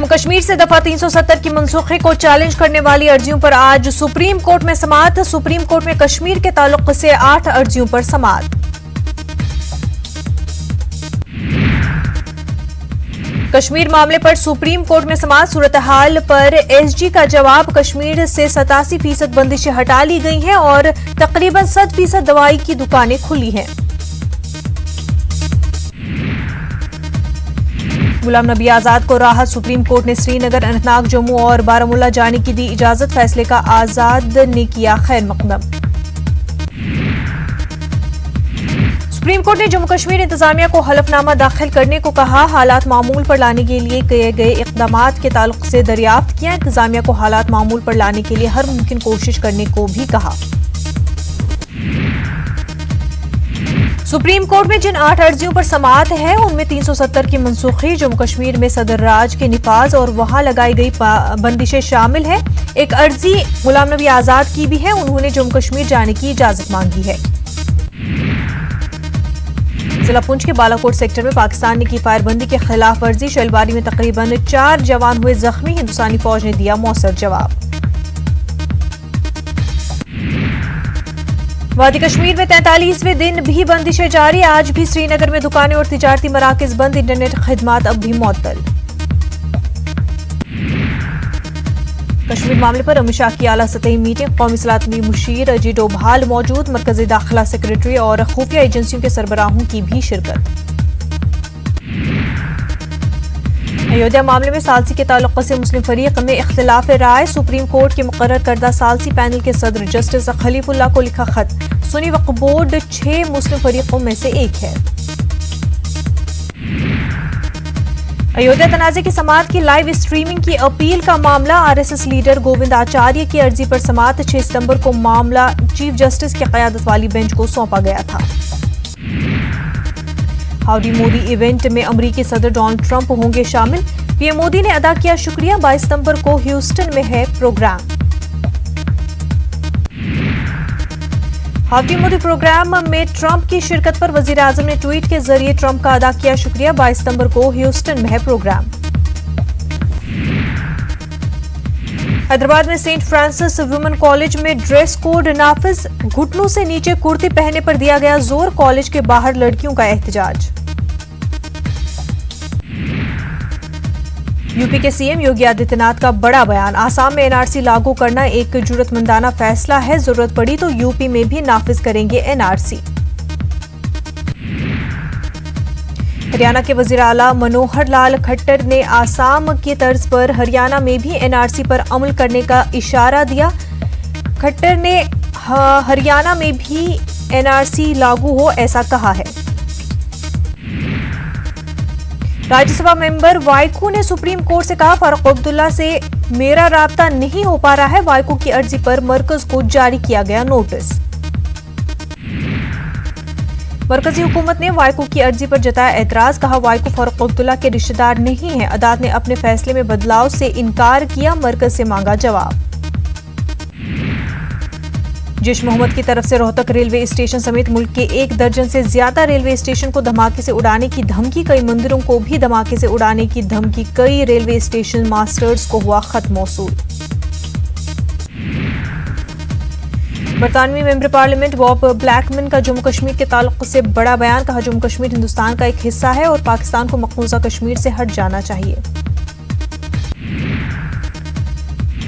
जम्मू कश्मीर से दफा 370 की मनसूखी को चैलेंज करने वाली अर्जियों पर आज सुप्रीम कोर्ट में समाअत। सुप्रीम कोर्ट में कश्मीर के ताल्लुक से 8 अर्जियों पर समाअत। कश्मीर मामले पर सुप्रीम कोर्ट में समाअत। सूरत हाल पर एसजी का जवाब, कश्मीर से 87% बंदिशें हटा ली गई हैं और तकरीबन 100% दवाई की दुकानें खुली हैं। गुलाम नबी आजाद को राहत, सुप्रीम कोर्ट ने श्रीनगर, अनंतनाग, जम्मू और बारामूला जाने की दी इजाजत। फैसले का आजाद ने किया खैर मकदम। सुप्रीम कोर्ट ने जम्मू कश्मीर इंतजामिया को हलफनामा दाखिल करने को कहा। हालात मामूल पर लाने के लिए किए गए इक़दामात के ताल्लुक से दरियाफ्त किया। इंतजामिया को हालात मामूल पर लाने के लिए हर मुमकिन कोशिश करने को भी कहा। सुप्रीम कोर्ट में जिन 8 अर्जियों पर समाअत है उनमें 370 की मनसूखी, जम्मू कश्मीर में सदर राज के निफाज और वहां लगाई गई बंदिशें शामिल है। एक अर्जी गुलाम नबी आजाद की भी है, उन्होंने जम्मू कश्मीर जाने की इजाजत मांगी है। जिला पुंछ के बालाकोट सेक्टर में पाकिस्तान ने की फायरबंदी के खिलाफ वर्जी। शैलबारी में तकरीबन 4 जवान हुए जख्मी, हिंदुस्तानी फौज ने दिया मौसर जवाब। वादी कश्मीर में 43वें दिन भी बंदिशें जारी। आज भी श्रीनगर में दुकानें और तिजारती मराकज बंद, इंटरनेट खिदमात अब भी मुअत्तल। कश्मीर मामले पर अमित शाह की आला सतही मीटिंग, कौमी सलामती मुशीर अजीत डोभाल मौजूद, मरकजी दाखिला सेक्रेटरी और खुफिया एजेंसियों के सरबराहों की भी शिरकत। अयोध्या मामले में सालसी के ताल्लुक से मुस्लिम फरीक में इख्तिलाफ राय। सुप्रीम कोर्ट के मुकर्रर करदा सालसी पैनल के सदर जस्टिस खलीफुल्लाह को लिखा खत। सुन्नी वक्फ बोर्ड 6 मुस्लिम फरीकों में से एक है। अयोध्या तनाज़े की समाअत की लाइव स्ट्रीमिंग की अपील का मामला, आरएसएस लीडर गोविंद आचार्य की अर्जी पर समाअत। 6 सितंबर को मामला चीफ जस्टिस की क़यादत वाली बेंच को सौंपा गया था। हाउडी मोदी इवेंट में अमरीकी सदर डोनाल्ड ट्रंप होंगे शामिल। पीएम मोदी ने अदा किया शुक्रिया। 22 सितंबर को ह्यूस्टन में है प्रोग्राम। हाउडी मोदी प्रोग्राम में ट्रंप की शिरकत पर वजीर आजम ने ट्वीट के जरिए ट्रंप का अदा किया शुक्रिया। 22 सितंबर को ह्यूस्टन में है प्रोग्राम। हैदराबाद में सेंट फ्रांसिस वुमेन कॉलेज में ड्रेस कोड नाफिज, घुटनों से नीचे कुर्ती पहनने पर दिया गया जोर। कॉलेज के बाहर लड़कियों का एहतजाज। यूपी के सीएम योगी आदित्यनाथ का बड़ा बयान, आसाम में एनआरसी लागू करना एक जुर्रतमंदाना फैसला है, जरूरत पड़ी तो यूपी में भी नाफिज करेंगे एनआरसी। हरियाणा के वजीर आला मनोहर लाल खट्टर ने आसाम की तर्ज पर हरियाणा में भी एनआरसी पर अमल करने का इशारा दिया। खट्टर ने हरियाणा में भी एनआरसी लागू हो ऐसा कहा है। राज्यसभा मेंबर वाइको ने सुप्रीम कोर्ट से कहा, फारूक अब्दुल्ला से मेरा राब्ता नहीं हो पा रहा है। वाइको की अर्जी पर मरकज को जारी किया गया नोटिस। मरकजी हुकूमत ने वाइको की अर्जी पर जताया एतराज, कहा वाइको फारूक अब्दुल्ला के रिश्तेदार नहीं है। अदालत ने अपने फैसले में बदलाव से इनकार किया, मरकज से मांगा जवाब। जैश मोहम्मद की तरफ से रोहतक रेलवे स्टेशन समेत मुल्क के 1 दर्जन से ज्यादा रेलवे स्टेशन को धमाके से उड़ाने की धमकी, कई मंदिरों को भी धमाके से उड़ाने की धमकी, कई रेलवे स्टेशन मास्टर्स को हुआ खत मौसूल। बरतानवी मेंबर पार्लियामेंट बॉब ब्लैकमैन का जम्मू कश्मीर के ताल्लुक से बड़ा बयान, कहा जम्मू कश्मीर हिंदुस्तान का एक हिस्सा है और पाकिस्तान को मकबूजा कश्मीर से हट जाना चाहिए।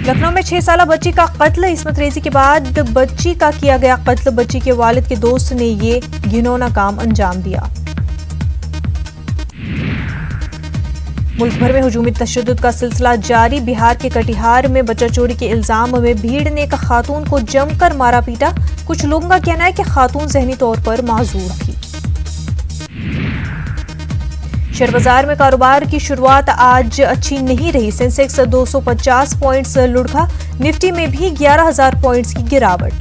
लखनऊ में 6 साला बच्ची का कत्ल, इस्मत रेजी के बाद बच्ची का किया गया कत्ल। बच्ची के वालिद के दोस्त ने ये घिनौना काम अंजाम दिया। मुल्क भर में हुजूमी तशद्दुद का सिलसिला जारी। बिहार के कटिहार में बच्चा चोरी के इल्जाम में भीड़ ने एक खातून को जमकर मारा पीटा। कुछ लोगों का कहना है कि खातून जहनी तौर पर माजूर थी। शेयर बाजार में कारोबार की शुरुआत आज अच्छी नहीं रही। सेंसेक्स 250 पॉइंट्स लुढ़का, निफ्टी में भी 11,000 पॉइंट्स की गिरावट।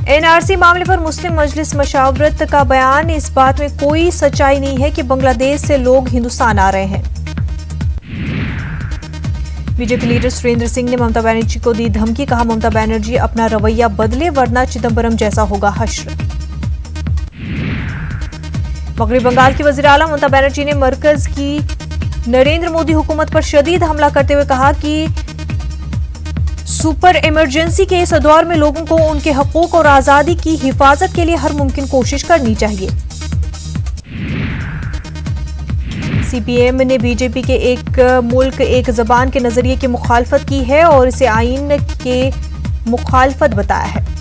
एनआरसी मामले पर मुस्लिम मजलिस मशावरत का बयान, इस बात में कोई सच्चाई नहीं है कि बांग्लादेश से लोग हिंदुस्तान आ रहे हैं। बीजेपी लीडर सुरेंद्र सिंह ने ममता बनर्जी को दी धमकी, कहा ममता बनर्जी अपना रवैया बदले वरना चिदंबरम जैसा होगा हश्र। मगरबी बंगाल की वज़ीर आला ममता बनर्जी ने मरकज की नरेंद्र मोदी हुकूमत पर शदीद हमला करते हुए कहा कि सुपर इमरजेंसी के इस दौर में लोगों को उनके हकूक और आज़ादी की हिफाजत के लिए हर मुमकिन कोशिश करनी चाहिए। सीपीएम ने बीजेपी के एक मुल्क एक ज़बान के नजरिए की मुखालफत की है और इसे आईन के मुखालफत बताया है।